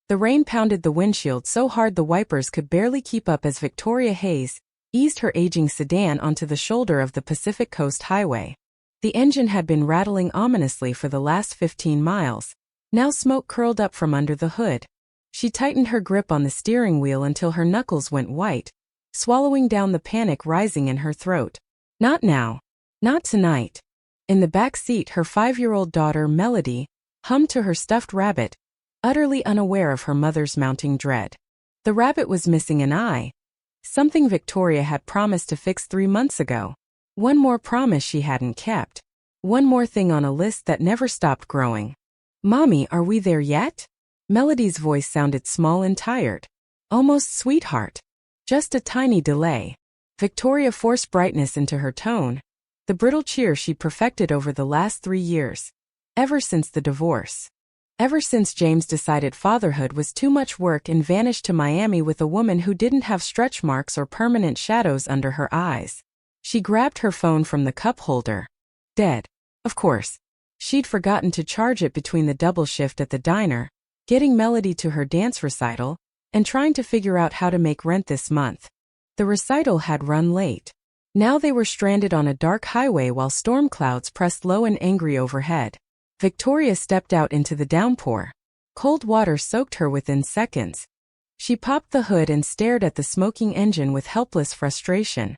The rain pounded the windshield so hard the wipers could barely keep up as Victoria Hayes eased her aging sedan onto the shoulder of the Pacific Coast Highway. The engine had been rattling ominously for the last 15 miles. Now smoke curled up from under the hood. She tightened her grip on the steering wheel until her knuckles went white, swallowing down the panic rising in her throat. Not now. Not tonight. In the back seat, her 5-year-old daughter, Melody, hummed to her stuffed rabbit, utterly unaware of her mother's mounting dread. The rabbit was missing an eye, something Victoria had promised to fix 3 months ago. One more promise she hadn't kept. One more thing on a list that never stopped growing. "Mommy, are we there yet?" Melody's voice sounded small and tired. Almost sweetheart. Just a tiny delay. Victoria forced brightness into her tone, the brittle cheer she perfected over the last 3 years. Ever since the divorce. Ever since James decided fatherhood was too much work and vanished to Miami with a woman who didn't have stretch marks or permanent shadows under her eyes. She grabbed her phone from the cup holder. Dead. Of course. She'd forgotten to charge it between the double shift at the diner, getting Melody to her dance recital, and trying to figure out how to make rent this month. The recital had run late. Now they were stranded on a dark highway while storm clouds pressed low and angry overhead. Victoria stepped out into the downpour. Cold water soaked her within seconds. She popped the hood and stared at the smoking engine with helpless frustration.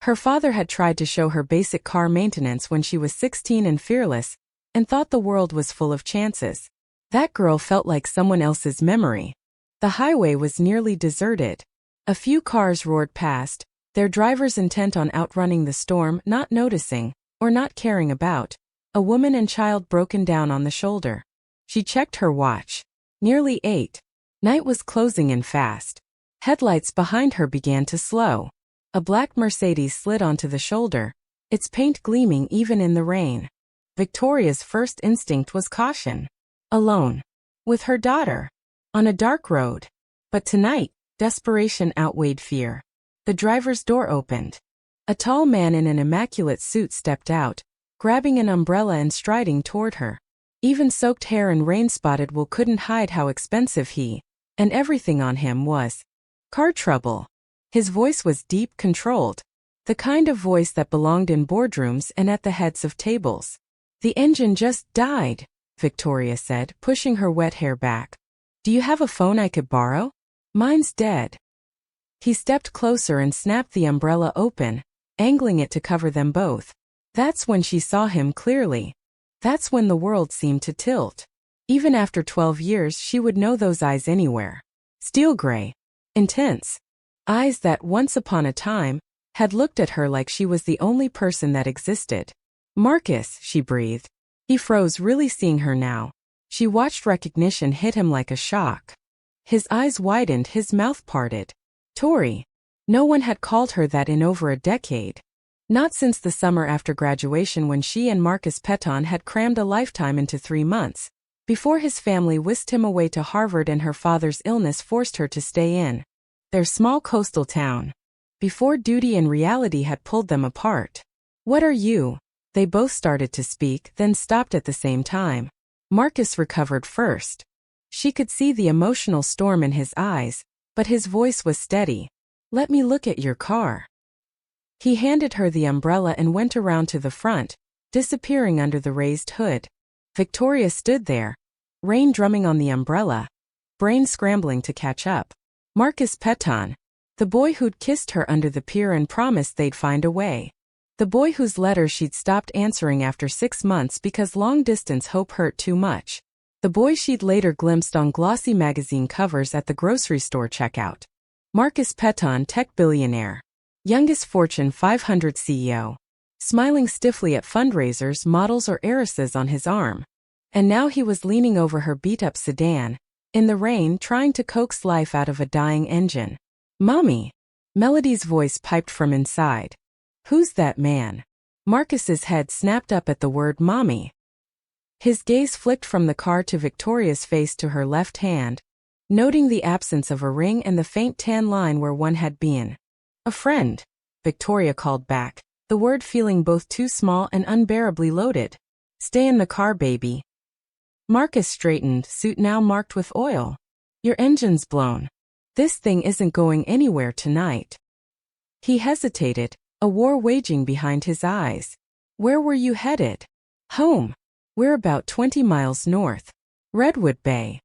Her father had tried to show her basic car maintenance when she was 16 and fearless, and thought the world was full of chances. That girl felt like someone else's memory. The highway was nearly deserted. A few cars roared past, their drivers intent on outrunning the storm, not noticing, or not caring about, a woman and child broken down on the shoulder. She checked her watch. Nearly 8. Night was closing in fast. Headlights behind her began to slow. A black Mercedes slid onto the shoulder, its paint gleaming even in the rain. Victoria's first instinct was caution. Alone. With her daughter. On a dark road. But tonight, desperation outweighed fear. The driver's door opened. A tall man in an immaculate suit stepped out, grabbing an umbrella and striding toward her. Even soaked hair and rain-spotted wool couldn't hide how expensive he, and everything on him, was. Car trouble. His voice was deep, controlled. The kind of voice that belonged in boardrooms and at the heads of tables. "The engine just died," Victoria said, pushing her wet hair back. "Do you have a phone I could borrow? Mine's dead." He stepped closer and snapped the umbrella open, angling it to cover them both. That's when she saw him clearly. That's when the world seemed to tilt. Even after 12 years, she would know those eyes anywhere. Steel gray. Intense. Eyes that, once upon a time, had looked at her like she was the only person that existed. "Marcus," she breathed. He froze, really seeing her now. She watched recognition hit him like a shock. His eyes widened, his mouth parted. Tori. No one had called her that in over a decade. Not since the summer after graduation when she and Marcus Peton had crammed a lifetime into 3 months, before his family whisked him away to Harvard and her father's illness forced her to stay in their small coastal town. Before duty and reality had pulled them apart. "What are you?" They both started to speak, then stopped at the same time. Marcus recovered first. She could see the emotional storm in his eyes, but his voice was steady. "Let me look at your car." He handed her the umbrella and went around to the front, disappearing under the raised hood. Victoria stood there, rain drumming on the umbrella, brain scrambling to catch up. Marcus Peton. The boy who'd kissed her under the pier and promised they'd find a way. The boy whose letters she'd stopped answering after 6 months because long-distance hope hurt too much. The boy she'd later glimpsed on glossy magazine covers at the grocery store checkout. Marcus Peton, tech billionaire. Youngest Fortune 500 CEO. Smiling stiffly at fundraisers, models or heiresses on his arm. And now he was leaning over her beat-up sedan, in the rain, trying to coax life out of a dying engine. "Mommy." Melody's voice piped from inside. "Who's that man?" Marcus's head snapped up at the word mommy. His gaze flicked from the car to Victoria's face to her left hand, noting the absence of a ring and the faint tan line where one had been. "A friend," Victoria called back, the word feeling both too small and unbearably loaded. "Stay in the car, baby." Marcus straightened, suit now marked with oil. Your engine's blown. This thing isn't going anywhere tonight. He hesitated, a war waging behind his eyes. Where were you headed? Home. We're about 20 miles north. Redwood Bay.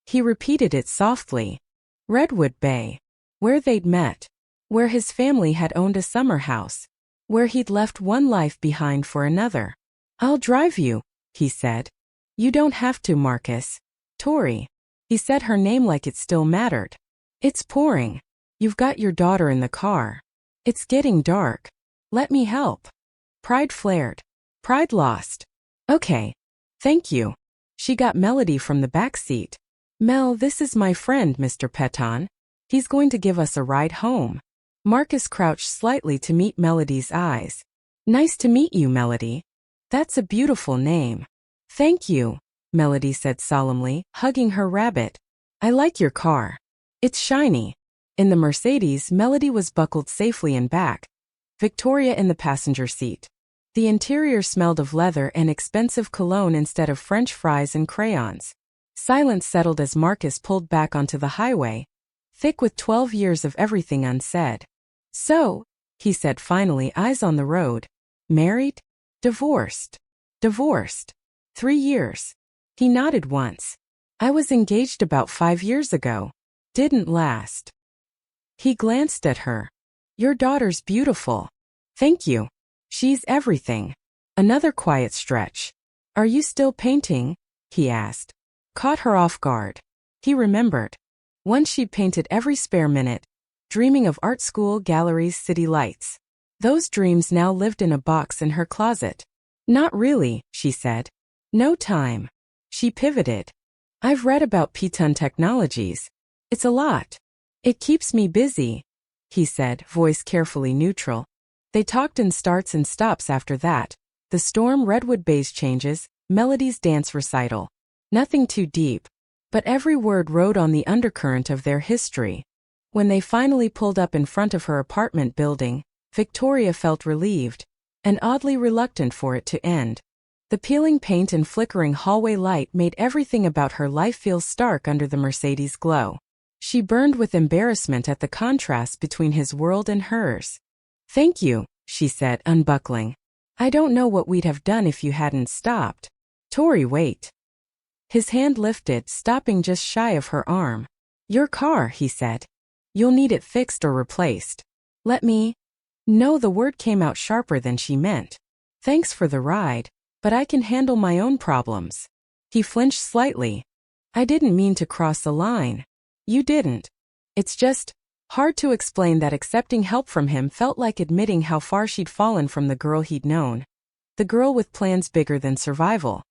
He repeated it softly. Redwood Bay. Where they'd met. Where his family had owned a summer house. Where he'd left one life behind for another. I'll drive you, he said. You don't have to, Marcus. Tori. He said her name like it still mattered. It's pouring. You've got your daughter in the car. It's getting dark. Let me help. Pride flared. Pride lost. Okay. Thank you. She got Melody from the back seat. Mel, this is my friend, Mr. Peton. He's going to give us a ride home. Marcus crouched slightly to meet Melody's eyes. Nice to meet you, Melody. That's a beautiful name. Thank you, Melody said solemnly, hugging her rabbit. I like your car. It's shiny. In the Mercedes, Melody was buckled safely in back. Victoria in the passenger seat. The interior smelled of leather and expensive cologne instead of French fries and crayons. Silence settled as Marcus pulled back onto the highway, thick with 12 years of everything unsaid. So, he said finally, eyes on the road. Married? Divorced. Divorced. 3 years. He nodded once. I was engaged about 5 years ago. Didn't last. He glanced at her. Your daughter's beautiful. Thank you. She's everything. Another quiet stretch. Are you still painting? He asked. Caught her off guard. He remembered. Once she'd painted every spare minute, dreaming of art school, galleries, city lights. Those dreams now lived in a box in her closet. Not really, she said. No time. She pivoted. I've read about Peton Technologies. It's a lot. It keeps me busy, he said, voice carefully neutral. They talked in starts and stops after that. The storm, Redwood Bay's changes, Melody's dance recital. Nothing too deep, but every word rode on the undercurrent of their history. When they finally pulled up in front of her apartment building, Victoria felt relieved, and oddly reluctant for it to end. The peeling paint and flickering hallway light made everything about her life feel stark under the Mercedes' glow. She burned with embarrassment at the contrast between his world and hers. Thank you, she said, unbuckling. I don't know what we'd have done if you hadn't stopped. Tori, wait. His hand lifted, stopping just shy of her arm. Your car, he said. You'll need it fixed or replaced. Let me. No, the word came out sharper than she meant. Thanks for the ride, but I can handle my own problems. He flinched slightly. I didn't mean to cross the line. You didn't. It's just hard to explain that accepting help from him felt like admitting how far she'd fallen from the girl he'd known. The girl with plans bigger than survival.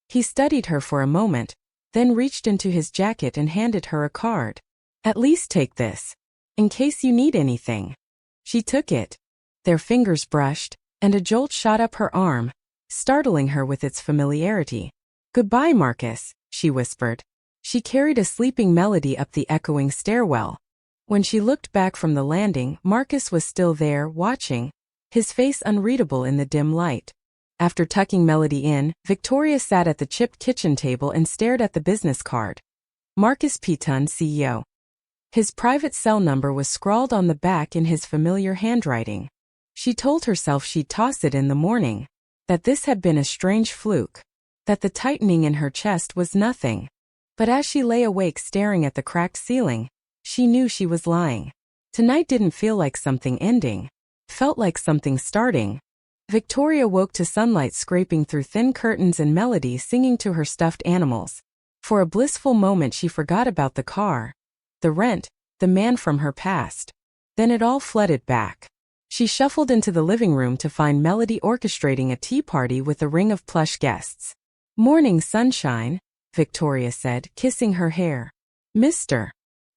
He studied her for a moment, then reached into his jacket and handed her a card. At least take this. In case you need anything. She took it. Their fingers brushed, and a jolt shot up her arm, startling her with its familiarity. Goodbye, Marcus, she whispered. She carried a sleeping Melody up the echoing stairwell. When she looked back from the landing, Marcus was still there, watching, his face unreadable in the dim light. After tucking Melody in, Victoria sat at the chipped kitchen table and stared at the business card. Marcus Peton, CEO. His private cell number was scrawled on the back in his familiar handwriting. She told herself she'd toss it in the morning, that this had been a strange fluke, that the tightening in her chest was nothing. But as she lay awake staring at the cracked ceiling, she knew she was lying. Tonight didn't feel like something ending. Felt like something starting. Victoria woke to sunlight scraping through thin curtains and Melody singing to her stuffed animals. For a blissful moment she forgot about the car, the rent, the man from her past. Then it all flooded back. She shuffled into the living room to find Melody orchestrating a tea party with a ring of plush guests. Morning sunshine, Victoria said, kissing her hair. Mr.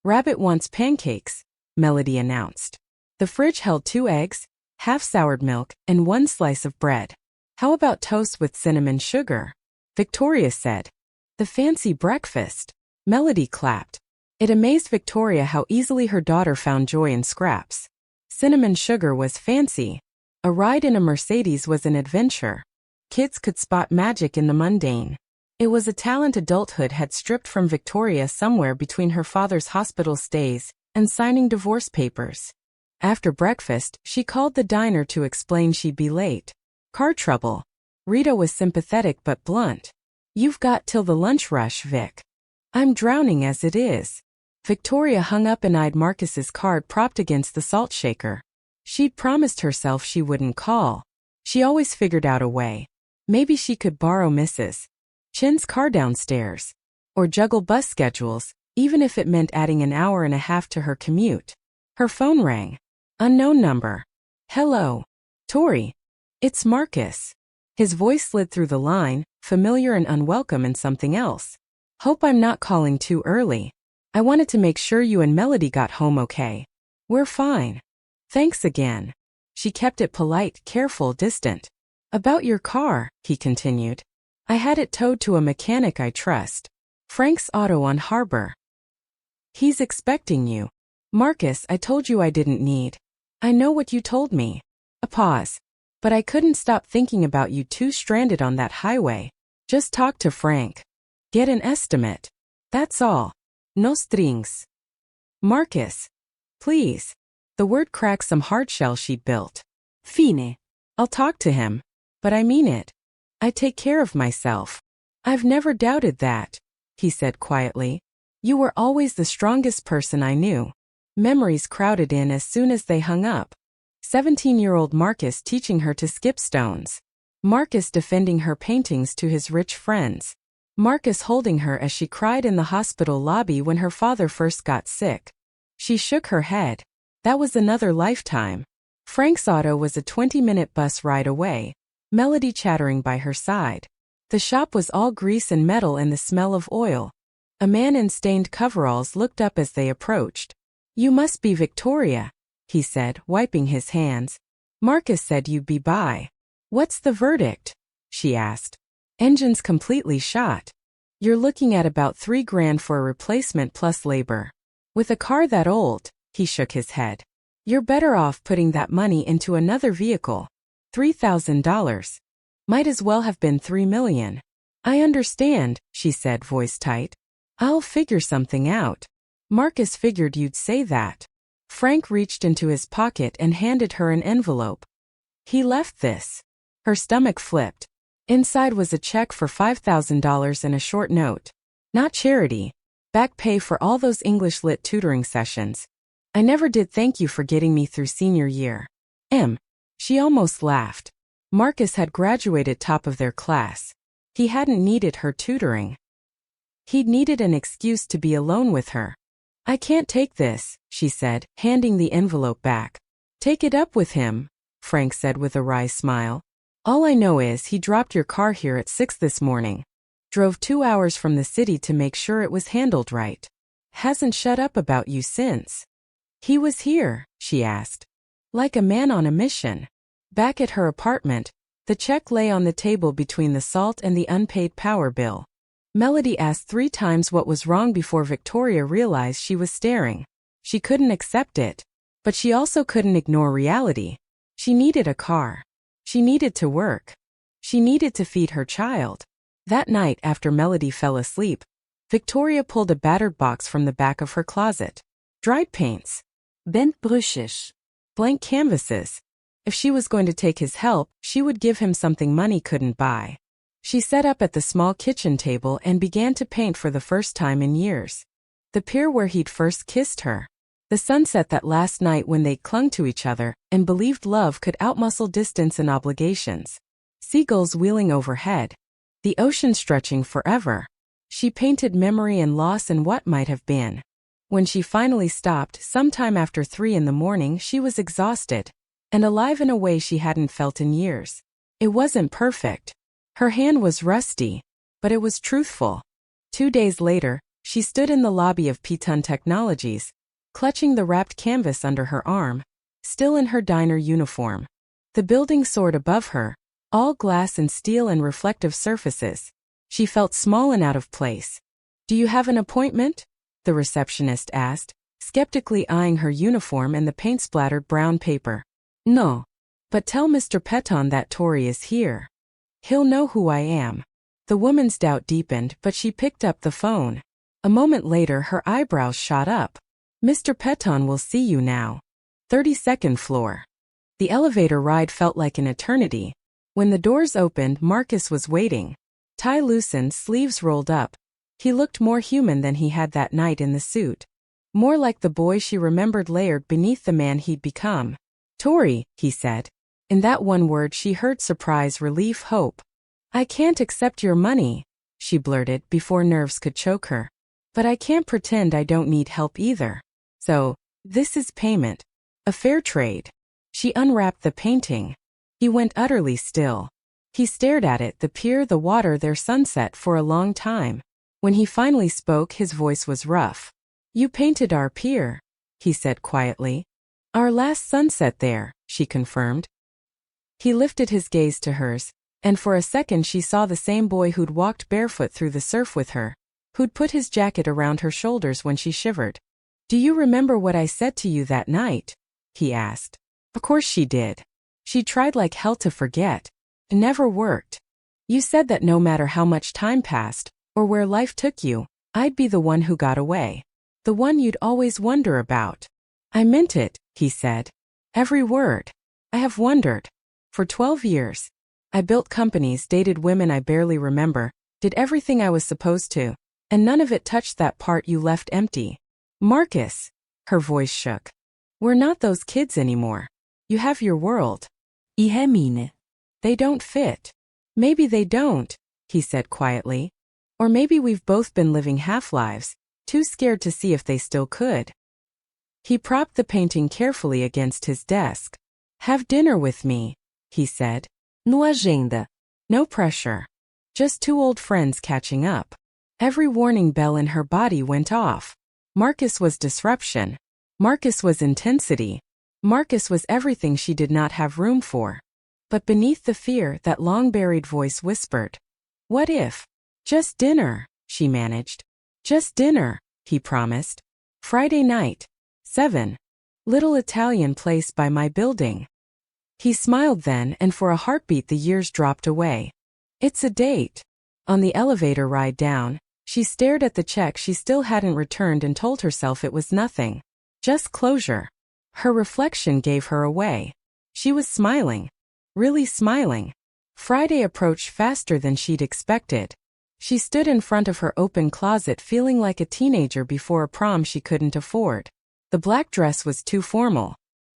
Rabbit wants pancakes, Melody announced. The fridge held 2 eggs, half soured milk, and 1 slice of bread. How about toast with cinnamon sugar? Victoria said. The fancy breakfast. Melody clapped. It amazed Victoria how easily her daughter found joy in scraps. Cinnamon sugar was fancy. A ride in a Mercedes was an adventure. Kids could spot magic in the mundane. It was a talent adulthood had stripped from Victoria somewhere between her father's hospital stays and signing divorce papers. After breakfast, she called the diner to explain she'd be late. Car trouble. Rita was sympathetic but blunt. You've got till the lunch rush, Vic. I'm drowning as it is. Victoria hung up and eyed Marcus's card propped against the salt shaker. She'd promised herself she wouldn't call. She always figured out a way. Maybe she could borrow Mrs. Chin's car downstairs. Or juggle bus schedules, even if it meant adding an hour and a half to her commute. Her phone rang. Unknown number. Hello. Tori. It's Marcus. His voice slid through the line, familiar and unwelcome and something else. Hope I'm not calling too early. I wanted to make sure you and Melody got home okay. We're fine. Thanks again. She kept it polite, careful, distant. About your car, he continued. I had it towed to a mechanic I trust. Frank's Auto on Harbor. He's expecting you. Marcus, I told you I didn't need. I know what you told me. A pause. But I couldn't stop thinking about you two stranded on that highway. Just talk to Frank. Get an estimate. That's all. No strings. Marcus. Please. The word cracked some hardshell she'd built. Fine. I'll talk to him. But I mean it. I take care of myself. I've never doubted that, he said quietly. You were always the strongest person I knew. Memories crowded in as soon as they hung up. 17-year-old Marcus teaching her to skip stones. Marcus defending her paintings to his rich friends. Marcus holding her as she cried in the hospital lobby when her father first got sick. She shook her head. That was another lifetime. Frank's Auto was a 20-minute bus ride away, Melody chattering by her side. The shop was all grease and metal and the smell of oil. A man in stained coveralls looked up as they approached. You must be Victoria, he said, wiping his hands. Marcus said you'd be by. What's the verdict? She asked. Engine's completely shot. You're looking at about $3,000 for a replacement plus labor. With a car that old, he shook his head. You're better off putting that money into another vehicle. $3,000. Might as well have been $3 million. I understand, she said, voice tight. I'll figure something out. Marcus figured you'd say that. Frank reached into his pocket and handed her an envelope. He left this. Her stomach flipped. Inside was a check for $5,000 and a short note. Not charity. Back pay for all those English lit tutoring sessions. I never did thank you for getting me through senior year. She almost laughed. Marcus had graduated top of their class. He hadn't needed her tutoring. He'd needed an excuse to be alone with her. I can't take this, she said, handing the envelope back. Take it up with him, Frank said with a wry smile. All I know is he dropped your car here at 6 this morning. Drove 2 hours from the city to make sure it was handled right. Hasn't shut up about you since. He was here, she asked. Like a man on a mission. Back at her apartment, the check lay on the table between the salt and the unpaid power bill. Melody asked 3 times what was wrong before Victoria realized she was staring. She couldn't accept it. But she also couldn't ignore reality. She needed a car. She needed to work. She needed to feed her child. That night after Melody fell asleep, Victoria pulled a battered box from the back of her closet. Dried paints. Bent brushes. Blank canvases. If she was going to take his help, she would give him something money couldn't buy. She sat up at the small kitchen table and began to paint for the first time in years. The pier where he'd first kissed her. The sunset that last night when they clung to each other and believed love could outmuscle distance and obligations. Seagulls wheeling overhead. The ocean stretching forever. She painted memory and loss and what might have been. When she finally stopped, sometime after 3 in the morning, she was exhausted. And alive in a way she hadn't felt in years. It wasn't perfect. Her hand was rusty. But it was truthful. 2 days later, she stood in the lobby of Piton Technologies, clutching the wrapped canvas under her arm, still in her diner uniform. The building soared above her, all glass and steel and reflective surfaces. She felt small and out of place. Do you have an appointment? The receptionist asked, skeptically eyeing her uniform and the paint-splattered brown paper. No. But tell Mr. Peton that Tori is here. He'll know who I am. The woman's doubt deepened, but she picked up the phone. A moment later her eyebrows shot up. Mr. Peton will see you now. 32nd floor. The elevator ride felt like an eternity. When the doors opened, Marcus was waiting. Tie loosened, sleeves rolled up. He looked more human than he had that night in the suit. More like the boy she remembered layered beneath the man he'd become. Tori, he said. In that one word she heard surprise, relief, hope. I can't accept your money, she blurted before nerves could choke her. But I can't pretend I don't need help either. So, this is payment. A fair trade. She unwrapped the painting. He went utterly still. He stared at it, the pier, the water, their sunset, for a long time. When he finally spoke, his voice was rough. You painted our pier, he said quietly. Our last sunset there, she confirmed. He lifted his gaze to hers, and for a second she saw the same boy who'd walked barefoot through the surf with her, who'd put his jacket around her shoulders when she shivered. Do you remember what I said to you that night? He asked. Of course she did. She tried like hell to forget. It never worked. You said that no matter how much time passed, or where life took you, I'd be the one who got away. The one you'd always wonder about. I meant it, he said. Every word. I have wondered. For 12 years. I built companies, dated women I barely remember, did everything I was supposed to, and none of it touched that part you left empty. Marcus. Her voice shook. We're not those kids anymore. You have your world. Ihe mine. They don't fit. Maybe they don't, he said quietly. Or maybe we've both been living half-lives, too scared to see if they still could. He propped the painting carefully against his desk. Have dinner with me, he said. No agenda. No pressure. Just two old friends catching up. Every warning bell in her body went off. Marcus was disruption. Marcus was intensity. Marcus was everything she did not have room for. But beneath the fear, that long-buried voice whispered. What if? Just dinner, she managed. Just dinner, he promised. Friday night. 7. Little Italian place by my building. He smiled then, and for a heartbeat the years dropped away. It's a date. On the elevator ride down, she stared at the check she still hadn't returned and told herself it was nothing. Just closure. Her reflection gave her away. She was smiling. Really smiling. Friday approached faster than she'd expected. She stood in front of her open closet feeling like a teenager before a prom she couldn't afford. The black dress was too formal.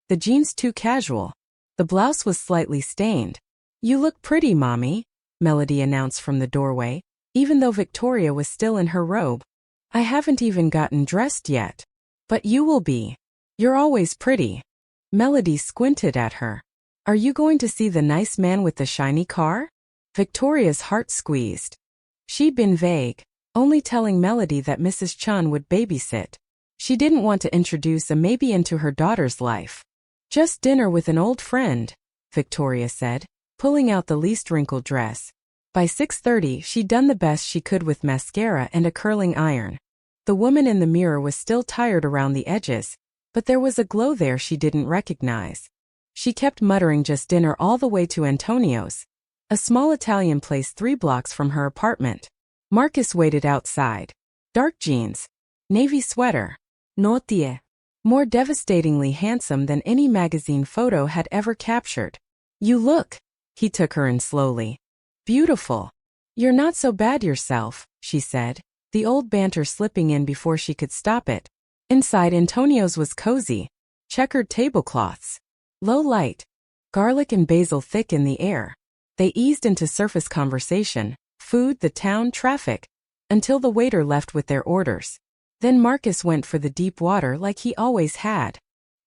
The jeans too casual. The blouse was slightly stained. You look pretty, Mommy, Melody announced from the doorway, even though Victoria was still in her robe. I haven't even gotten dressed yet. But you will be. You're always pretty. Melody squinted at her. Are you going to see the nice man with the shiny car? Victoria's heart squeezed. She'd been vague, only telling Melody that Mrs. Chun would babysit. She didn't want to introduce a maybe into her daughter's life. Just dinner with an old friend, Victoria said, pulling out the least wrinkled dress. By 6:30 she'd done the best she could with mascara and a curling iron. The woman in the mirror was still tired around the edges, but there was a glow there she didn't recognize. She kept muttering just dinner all the way to Antonio's, a small Italian place 3 blocks from her apartment. Marcus waited outside. Dark jeans. Navy sweater. Notie. More devastatingly handsome than any magazine photo had ever captured. You look. He took her in slowly. Beautiful. You're not so bad yourself, she said, the old banter slipping in before she could stop it. Inside Antonio's was cozy. Checkered tablecloths. Low light. Garlic and basil thick in the air. They eased into surface conversation, food, the town, traffic, until the waiter left with their orders. Then Marcus went for the deep water like he always had.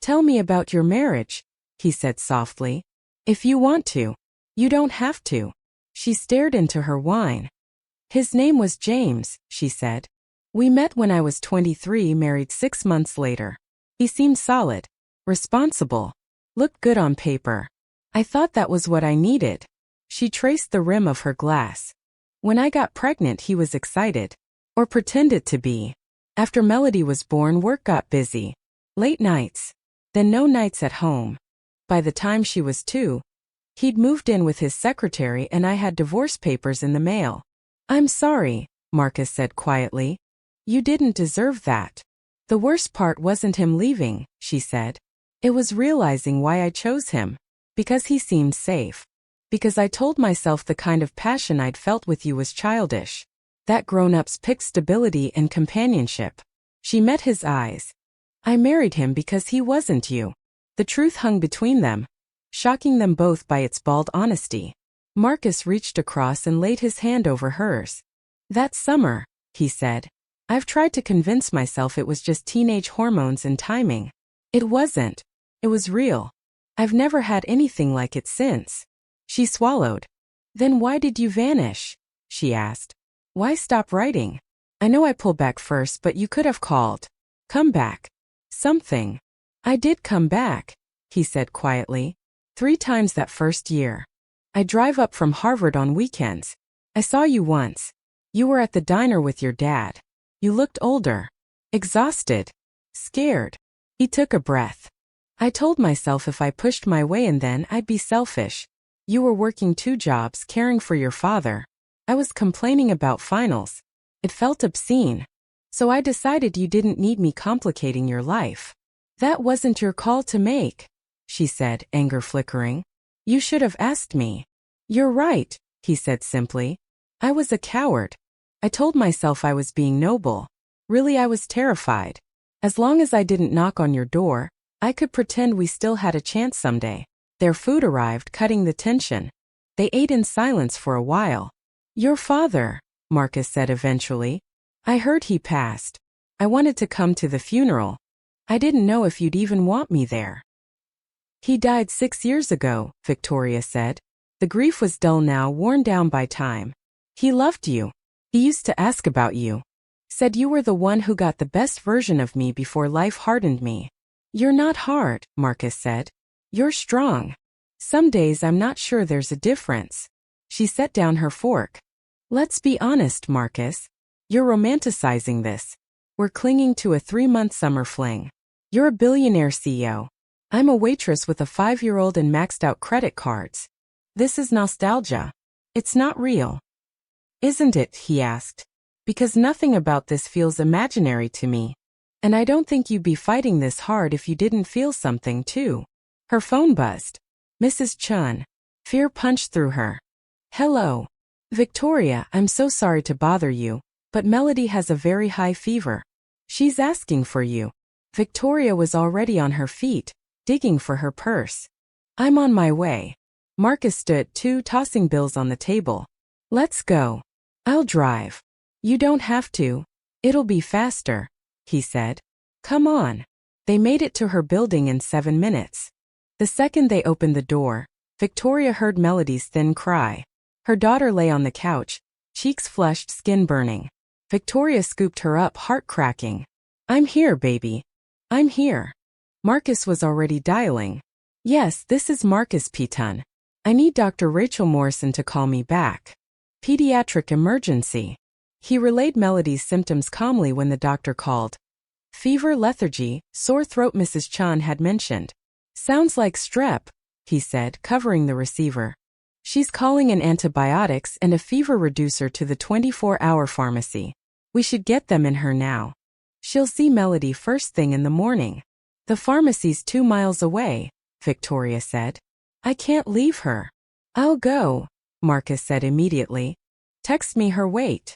Tell me about your marriage, he said softly. If you want to. You don't have to. She stared into her wine. His name was James, she said. We met when I was 23, married 6 months later. He seemed solid, responsible, looked good on paper. I thought that was what I needed. She traced the rim of her glass. When I got pregnant, he was excited. Or pretended to be. After Melody was born, work got busy. Late nights. Then no nights at home. By the time she was 2, he'd moved in with his secretary and I had divorce papers in the mail. I'm sorry, Marcus said quietly. You didn't deserve that. The worst part wasn't him leaving, she said. It was realizing why I chose him. Because he seemed safe. Because I told myself the kind of passion I'd felt with you was childish. That grown-ups picked stability and companionship. She met his eyes. I married him because he wasn't you. The truth hung between them, shocking them both by its bald honesty. Marcus reached across and laid his hand over hers. That summer, he said, I've tried to convince myself it was just teenage hormones and timing. It wasn't. It was real. I've never had anything like it since. She swallowed. Then why did you vanish? She asked. Why stop writing? I know I pulled back first, but you could have called. Come back. Something. I did come back, he said quietly. 3 times that first year. I drive up from Harvard on weekends. I saw you once. You were at the diner with your dad. You looked older. Exhausted. Scared. He took a breath. I told myself if I pushed my way in then I'd be selfish. You were working 2 jobs, caring for your father. I was complaining about finals. It felt obscene. So I decided you didn't need me complicating your life. That wasn't your call to make, she said, anger flickering. You should have asked me. You're right, he said simply. I was a coward. I told myself I was being noble. Really, I was terrified. As long as I didn't knock on your door, I could pretend we still had a chance someday. Their food arrived, cutting the tension. They ate in silence for a while. Your father, Marcus said eventually. I heard he passed. I wanted to come to the funeral. I didn't know if you'd even want me there. He died 6 years ago, Victoria said. The grief was dull now, worn down by time. He loved you. He used to ask about you. Said you were the one who got the best version of me before life hardened me. You're not hard, Marcus said. You're strong. Some days I'm not sure there's a difference. She set down her fork. Let's be honest, Marcus. You're romanticizing this. We're clinging to a 3-month summer fling. You're a billionaire CEO. I'm a waitress with a 5-year-old and maxed out credit cards. This is nostalgia. It's not real. Isn't it? He asked. Because nothing about this feels imaginary to me. And I don't think you'd be fighting this hard if you didn't feel something too. Her phone buzzed. Mrs. Chun. Fear punched through her. Hello. Victoria, I'm so sorry to bother you, but Melody has a very high fever. She's asking for you. Victoria was already on her feet, digging for her purse. I'm on my way. Marcus stood too, tossing bills on the table. Let's go. I'll drive. You don't have to. It'll be faster, he said. Come on. They made it to her building in 7 minutes. The second they opened the door, Victoria heard Melody's thin cry. Her daughter lay on the couch, cheeks flushed, skin burning. Victoria scooped her up, heart cracking. I'm here, baby. I'm here. Marcus was already dialing. Yes, this is Marcus Petun. I need Dr. Rachel Morrison to call me back. Pediatric emergency. He relayed Melody's symptoms calmly when the doctor called. Fever, lethargy, sore throat, Mrs. Chan had mentioned. Sounds like strep, he said, covering the receiver. She's calling in antibiotics and a fever reducer to the 24-hour pharmacy. We should get them in her now. She'll see Melody first thing in the morning. The pharmacy's 2 miles away, Victoria said. I can't leave her. I'll go, Marcus said immediately. Text me her weight.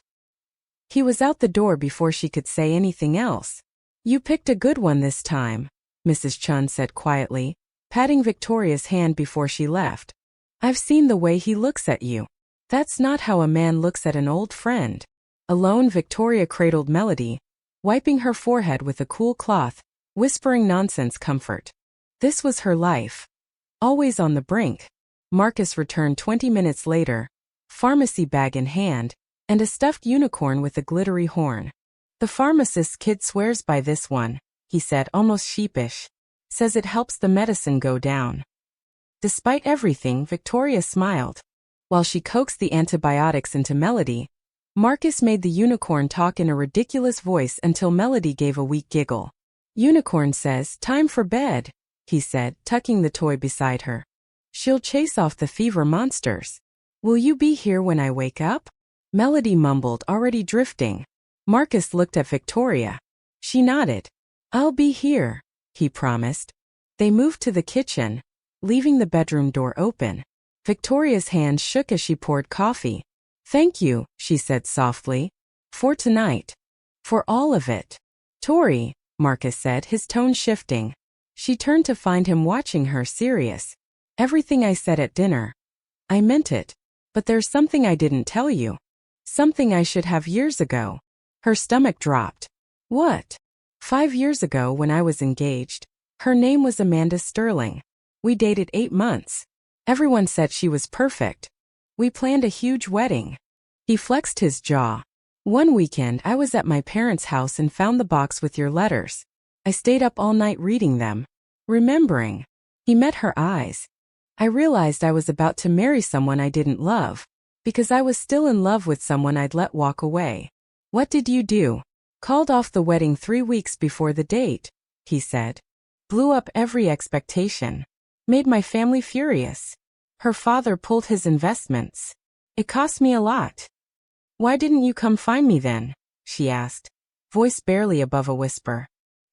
He was out the door before she could say anything else. You picked a good one this time, Mrs. Chun said quietly, patting Victoria's hand before she left. I've seen the way he looks at you. That's not how a man looks at an old friend. Alone, Victoria cradled Melody, wiping her forehead with a cool cloth, whispering nonsense comfort. This was her life. Always on the brink. Marcus returned 20 minutes later, pharmacy bag in hand, and a stuffed unicorn with a glittery horn. The pharmacist's kid swears by this one, he said, almost sheepish. Says it helps the medicine go down. Despite everything, Victoria smiled. While she coaxed the antibiotics into Melody, Marcus made the unicorn talk in a ridiculous voice until Melody gave a weak giggle. Unicorn says, time for bed, he said, tucking the toy beside her. She'll chase off the fever monsters. Will you be here when I wake up? Melody mumbled, already drifting. Marcus looked at Victoria. She nodded. I'll be here, he promised. They moved to the kitchen, leaving the bedroom door open. Victoria's hand shook as she poured coffee. Thank you, she said softly. For tonight. For all of it. Tori, Marcus said, his tone shifting. She turned to find him watching her, serious. Everything I said at dinner. I meant it. But there's something I didn't tell you. Something I should have years ago. Her stomach dropped. What? 5 years ago when I was engaged. Her name was Amanda Sterling. We dated 8 months. Everyone said she was perfect. We planned a huge wedding. He flexed his jaw. One weekend I was at my parents' house and found the box with your letters. I stayed up all night reading them. Remembering. He met her eyes. I realized I was about to marry someone I didn't love. Because I was still in love with someone I'd let walk away. What did you do? Called off the wedding 3 weeks before the date, he said. Blew up every expectation. Made my family furious. Her father pulled his investments. It cost me a lot. Why didn't you come find me then? She asked, voice barely above a whisper.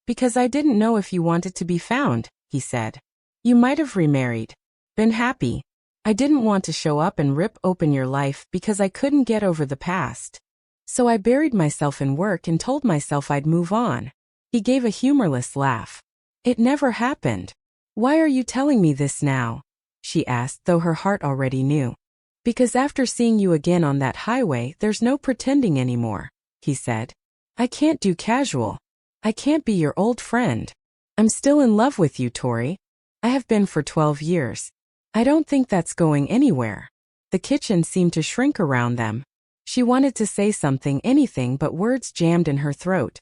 Because I didn't know if you wanted to be found, he said. You might have remarried. Been happy. I didn't want to show up and rip open your life because I couldn't get over the past. So I buried myself in work and told myself I'd move on. He gave a humorless laugh. It never happened. Why are you telling me this now? She asked, though her heart already knew. Because after seeing you again on that highway, there's no pretending anymore, he said. I can't do casual. I can't be your old friend. I'm still in love with you, Tori. I have been for 12 years. I don't think that's going anywhere. The kitchen seemed to shrink around them. She wanted to say something, anything, but words jammed in her throat.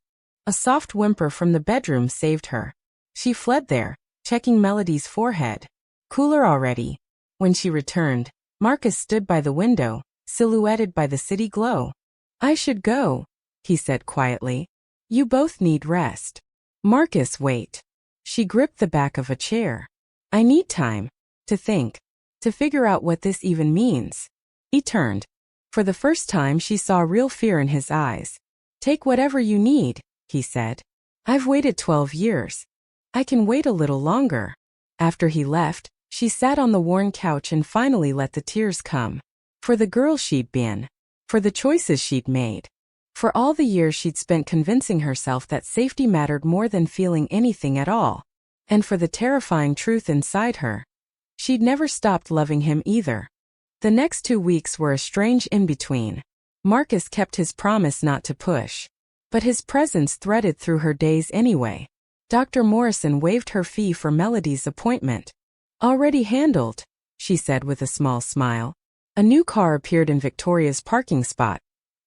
A soft whimper from the bedroom saved her. She fled there, checking Melody's forehead. Cooler already. When she returned, Marcus stood by the window, silhouetted by the city glow. I should go, he said quietly. You both need rest. Marcus, wait. She gripped the back of a chair. I need time. To think. To figure out what this even means. He turned. For the first time she saw real fear in his eyes. Take whatever you need, he said. I've waited 12 years. I can wait a little longer. After he left, she sat on the worn couch and finally let the tears come. For the girl she'd been. For the choices she'd made. For all the years she'd spent convincing herself that safety mattered more than feeling anything at all. And for the terrifying truth inside her. She'd never stopped loving him either. The next 2 weeks were a strange in-between. Marcus kept his promise not to push. But his presence threaded through her days anyway. Dr. Morrison waived her fee for Melody's appointment. Already handled, she said with a small smile. A new car appeared in Victoria's parking spot.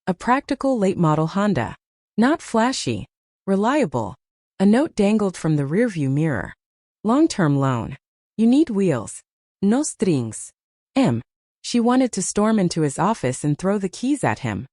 A practical late-model Honda. Not flashy. Reliable. A note dangled from the rearview mirror. Long-term loan. You need wheels. No strings. She wanted to storm into his office and throw the keys at him.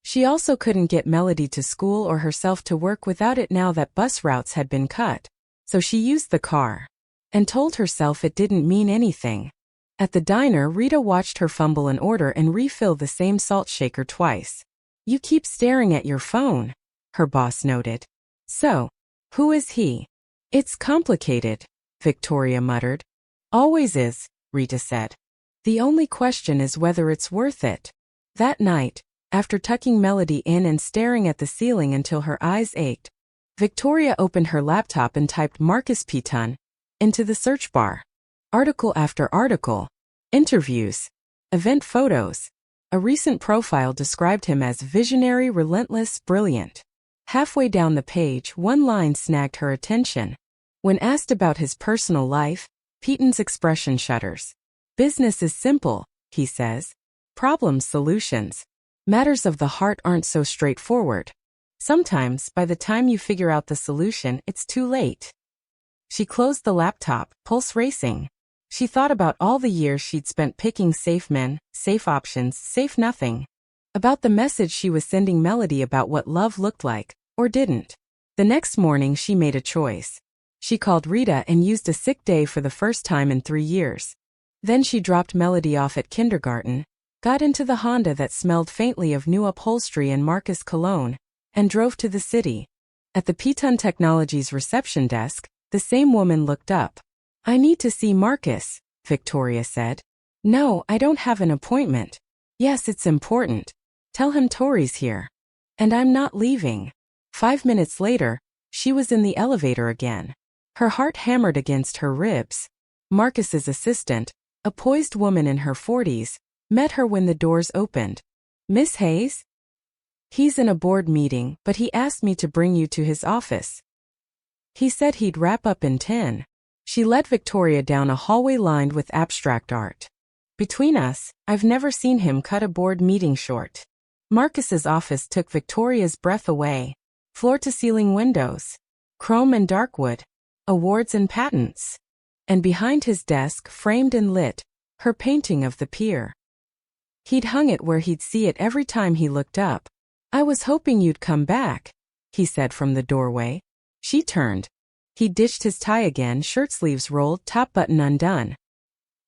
She also couldn't get Melody to school or herself to work without it now that bus routes had been cut. So she used the car. And told herself it didn't mean anything. At the diner, Rita watched her fumble an order and refill the same salt shaker twice. You keep staring at your phone, her boss noted. So, who is he? It's complicated, Victoria muttered. Always is, Rita said. The only question is whether it's worth it. That night, after tucking Melody in and staring at the ceiling until her eyes ached, Victoria opened her laptop and typed Marcus Piton into the search bar. Article after article. Interviews. Event photos. A recent profile described him as visionary, relentless, brilliant. Halfway down the page, one line snagged her attention. When asked about his personal life, Piton's expression shudders. Business is simple, he says. Problems, solutions. Matters of the heart aren't so straightforward. Sometimes, by the time you figure out the solution, it's too late. She closed the laptop, pulse racing. She thought about all the years she'd spent picking safe men, safe options, safe nothing. About the message she was sending Melody about what love looked like, or didn't. The next morning she made a choice. She called Rita and used a sick day for the first time in 3 years. Then she dropped Melody off at kindergarten, got into the Honda that smelled faintly of new upholstery and Marcus cologne, and drove to the city. At the Piton Technologies reception desk, the same woman looked up. "I need to see Marcus," Victoria said. "No, I don't have an appointment." "Yes, it's important. Tell him Tori's here. And I'm not leaving." 5 minutes later, she was in the elevator again. Her heart hammered against her ribs. Marcus's assistant, a poised woman in her 40s, met her when the doors opened. "Miss Hayes?" "He's in a board meeting, but he asked me to bring you to his office. He said he'd wrap up in 10. She led Victoria down a hallway lined with abstract art. "Between us, I've never seen him cut a board meeting short." Marcus's office took Victoria's breath away. Floor-to-ceiling windows, chrome and darkwood, awards and patents. And behind his desk, framed and lit, her painting of the pier. He'd hung it where he'd see it every time he looked up. "I was hoping you'd come back," he said from the doorway. She turned. He ditched his tie again, shirt sleeves rolled, top button undone.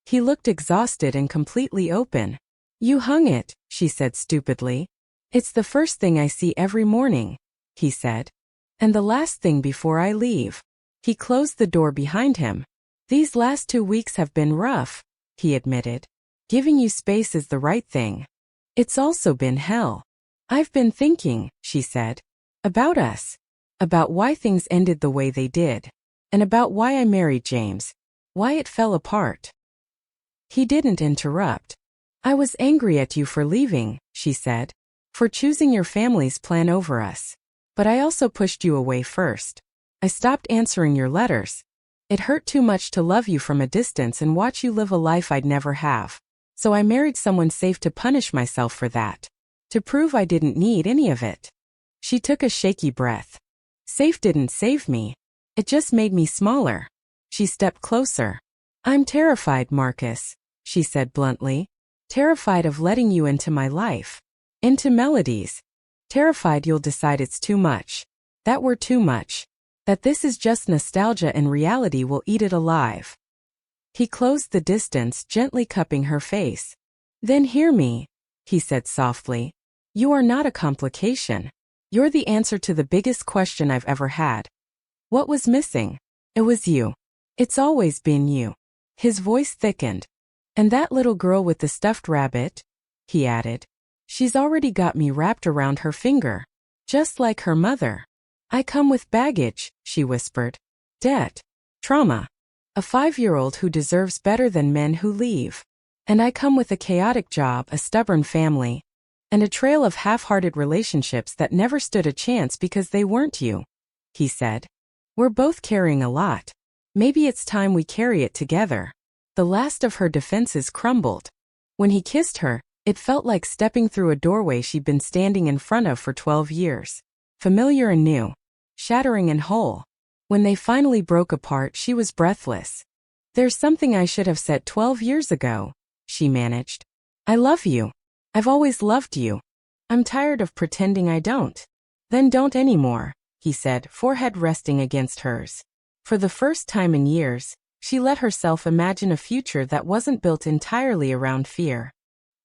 He looked exhausted and completely open. "You hung it," she said stupidly. "It's the first thing I see every morning," he said. "And the last thing before I leave." He closed the door behind him. "These last 2 weeks have been rough," he admitted. "Giving you space is the right thing. It's also been hell." "I've been thinking," she said, "about us. About why things ended the way they did. And about why I married James. Why it fell apart." He didn't interrupt. "I was angry at you for leaving," she said. "For choosing your family's plan over us. But I also pushed you away first. I stopped answering your letters. It hurt too much to love you from a distance and watch you live a life I'd never have. So I married someone safe to punish myself for that. To prove I didn't need any of it." She took a shaky breath. "Safe didn't save me. It just made me smaller." She stepped closer. "I'm terrified, Marcus," she said bluntly. "Terrified of letting you into my life. Into Melody's. Terrified you'll decide it's too much. That we're too much. That this is just nostalgia and reality will eat it alive." He closed the distance, gently cupping her face. "Then hear me," he said softly. "You are not a complication. You're the answer to the biggest question I've ever had. What was missing? It was you. It's always been you." His voice thickened. "And that little girl with the stuffed rabbit," he added. "She's already got me wrapped around her finger. Just like her mother. I come with baggage," she whispered. "Debt. Trauma. A 5-year-old who deserves better than men who leave. And I come with a chaotic job, a stubborn family, and a trail of half-hearted relationships that never stood a chance because they weren't you," he said. "We're both carrying a lot. Maybe it's time we carry it together." The last of her defenses crumbled. When he kissed her, it felt like stepping through a doorway she'd been standing in front of for 12 years. Familiar and new. Shattering and whole. When they finally broke apart, she was breathless. "There's something I should have said 12 years ago," she managed. "I love you. I've always loved you. I'm tired of pretending I don't." "Then don't anymore," he said, forehead resting against hers. For the first time in years, she let herself imagine a future that wasn't built entirely around fear.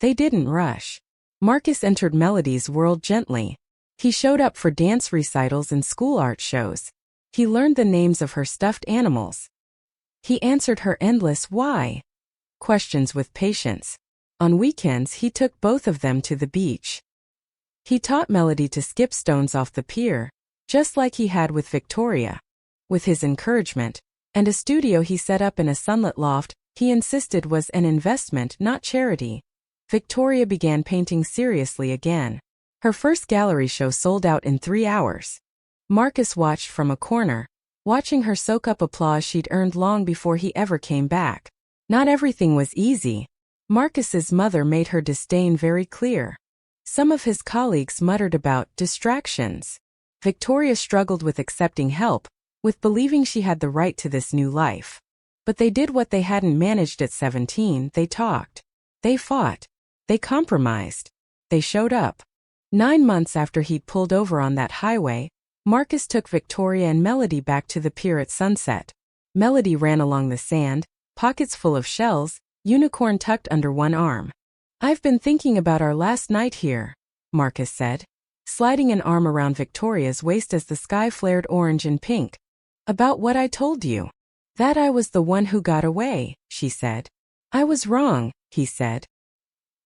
They didn't rush. Marcus entered Melody's world gently. He showed up for dance recitals and school art shows. He learned the names of her stuffed animals. He answered her endless why questions with patience. On weekends, he took both of them to the beach. He taught Melody to skip stones off the pier, just like he had with Victoria. With his encouragement, and a studio he set up in a sunlit loft, he insisted was an investment, not charity. Victoria began painting seriously again. Her first gallery show sold out in 3 hours. Marcus watched from a corner, watching her soak up applause she'd earned long before he ever came back. Not everything was easy. Marcus's mother made her disdain very clear. Some of his colleagues muttered about distractions. Victoria struggled with accepting help, with believing she had the right to this new life. But they did what they hadn't managed at 17, they talked. They fought. They compromised. They showed up. 9 months after he'd pulled over on that highway, Marcus took Victoria and Melody back to the pier at sunset. Melody ran along the sand, pockets full of shells, unicorn tucked under one arm. I've been thinking about our last night here, Marcus said, sliding an arm around Victoria's waist as the sky flared orange and pink. About what I told you. That I was the one who got away, she said. I was wrong, he said.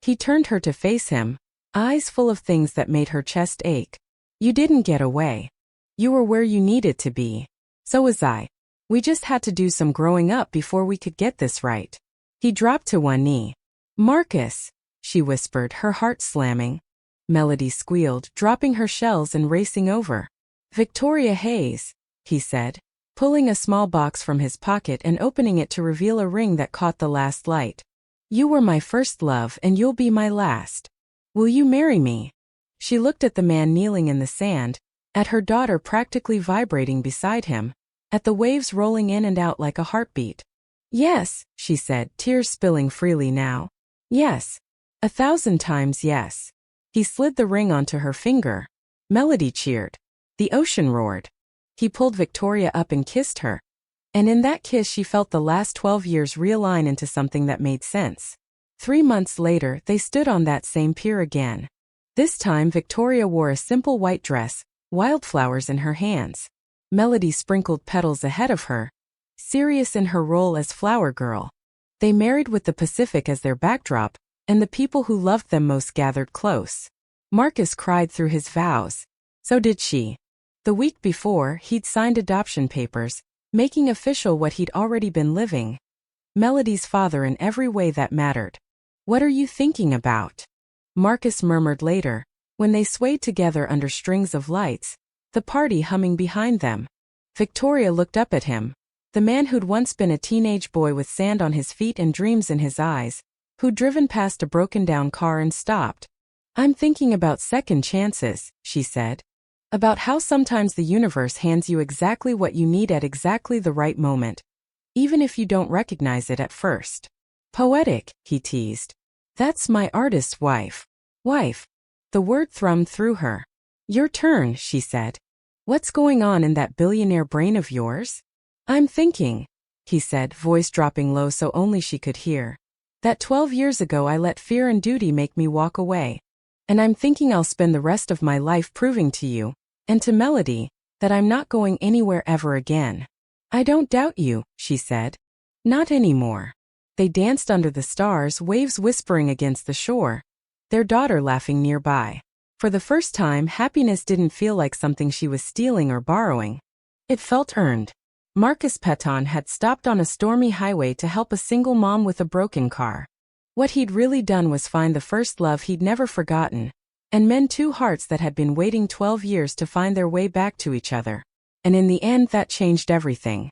He turned her to face him, eyes full of things that made her chest ache. You didn't get away. You were where you needed to be. So was I. We just had to do some growing up before we could get this right. He dropped to one knee. Marcus, she whispered, her heart slamming. Melody squealed, dropping her shells and racing over. Victoria Hayes, he said, pulling a small box from his pocket and opening it to reveal a ring that caught the last light. You were my first love and you'll be my last. Will you marry me? She looked at the man kneeling in the sand, at her daughter practically vibrating beside him, at the waves rolling in and out like a heartbeat. Yes, she said, tears spilling freely now. Yes. 1,000 times yes. He slid the ring onto her finger. Melody cheered. The ocean roared. He pulled Victoria up and kissed her. And in that kiss she felt the last 12 years realign into something that made sense. 3 months later, they stood on that same pier again. This time Victoria wore a simple white dress, wildflowers in her hands. Melody sprinkled petals ahead of her, serious in her role as flower girl. They married with the Pacific as their backdrop, and the people who loved them most gathered close. Marcus cried through his vows. So did she. The week before, he'd signed adoption papers, making official what he'd already been living. Melody's father in every way that mattered. What are you thinking about? Marcus murmured later, when they swayed together under strings of lights, the party humming behind them. Victoria looked up at him, the man who'd once been a teenage boy with sand on his feet and dreams in his eyes, who'd driven past a broken-down car and stopped. I'm thinking about second chances, she said. About how sometimes the universe hands you exactly what you need at exactly the right moment, even if you don't recognize it at first. Poetic, he teased. That's my artist's wife. Wife. The word thrummed through her. Your turn, she said. What's going on in that billionaire brain of yours? I'm thinking, he said, voice dropping low so only she could hear, that 12 years ago I let fear and duty make me walk away. And I'm thinking I'll spend the rest of my life proving to you, and to Melody, that I'm not going anywhere ever again. I don't doubt you, she said. Not anymore. They danced under the stars, waves whispering against the shore, their daughter laughing nearby. For the first time, happiness didn't feel like something she was stealing or borrowing. It felt earned. Marcus Peton had stopped on a stormy highway to help a single mom with a broken car. What he'd really done was find the first love he'd never forgotten, and mend 2 hearts that had been waiting 12 years to find their way back to each other. And in the end, that changed everything.